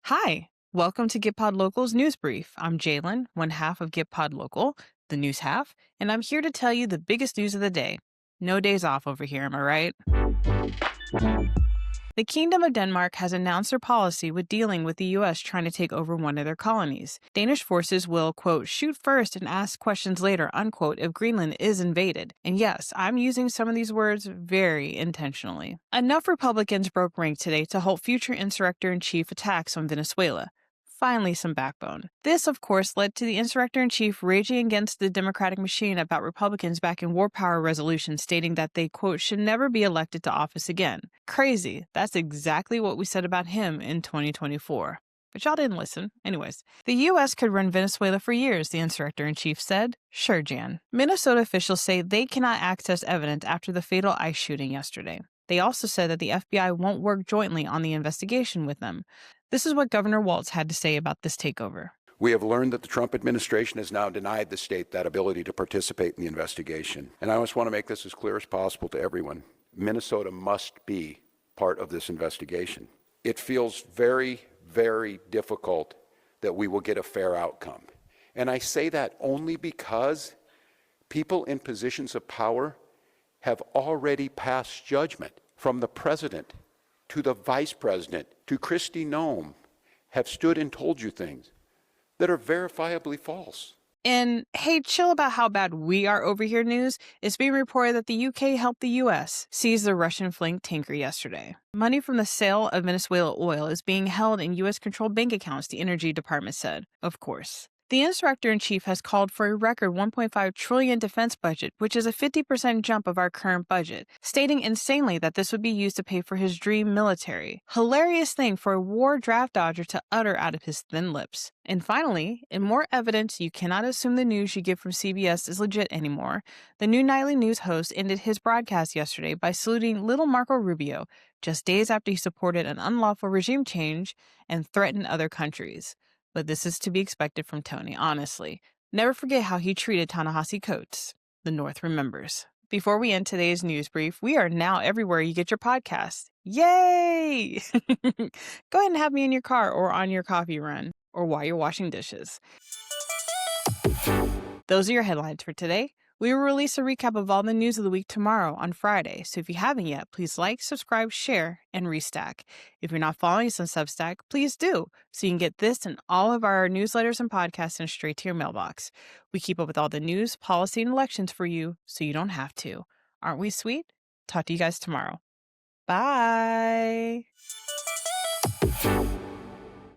Hi, welcome to GitPod Local's News Brief. I'm Jalen, one half of GitPod Local, the news half, and I'm here to tell you the biggest news of the day. No days off over here, am I right? The Kingdom of Denmark has announced their policy with dealing with the U.S. trying to take over one of their colonies. Danish forces will, quote, shoot first and ask questions later, unquote, if Greenland is invaded. And yes, I'm using some of these words very intentionally. Enough Republicans broke rank today to halt future insurrector-in-chief attacks on Venezuela. Finally, some backbone. This, of course, led to the insurrector-in-chief raging against the Democratic machine about Republicans backing war power resolutions stating that they, quote, should never be elected to office again. Crazy. That's exactly what we said about him in 2024. But y'all didn't listen. Anyways, the U.S. could run Venezuela for years, the insurrector-in-chief said. Sure, Jan. Minnesota officials say they cannot access evidence after the fatal ICE shooting yesterday. They also said that the FBI won't work jointly on the investigation with them. This is what Governor Walz had to say about this takeover. We have learned that the Trump administration has now denied the state that ability to participate in the investigation. And I just want to make this as clear as possible to everyone. Minnesota must be part of this investigation. It feels very, very difficult that we will get a fair outcome. And I say that only because people in positions of power have already passed judgment, from the president to the vice president to Kristi Noem, have stood and told you things that are verifiably false. And hey, chill about how bad we are over here news. It's being reported that the UK helped the US seize the Russian-flanked tanker yesterday. Money from the sale of Venezuela oil is being held in US-controlled bank accounts, the Energy Department said. Of course. The insurrector-in-chief has called for a record $1.5 trillion defense budget, which is a 50% jump of our current budget, stating insanely that this would be used to pay for his dream military. Hilarious thing for a war draft dodger to utter out of his thin lips. And finally, in more evidence you cannot assume the news you get from CBS is legit anymore, the new nightly news host ended his broadcast yesterday by saluting little Marco Rubio, just days after he supported an unlawful regime change and threatened other countries. But this is to be expected from Tony, honestly. Never forget how he treated Ta-Nehisi Coates. The North remembers. Before we end today's news brief, we are now everywhere you get your podcast. Yay! Go ahead and have me in your car or on your coffee run or while you're washing dishes. Those are your headlines for today. We will release a recap of all the news of the week tomorrow on Friday, so if you haven't yet, please like, subscribe, share, and restack. If you're not following us on Substack, please do, so you can get this and all of our newsletters and podcasts sent straight to your mailbox. We keep up with all the news, policy, and elections for you, so you don't have to. Aren't we sweet? Talk to you guys tomorrow. Bye!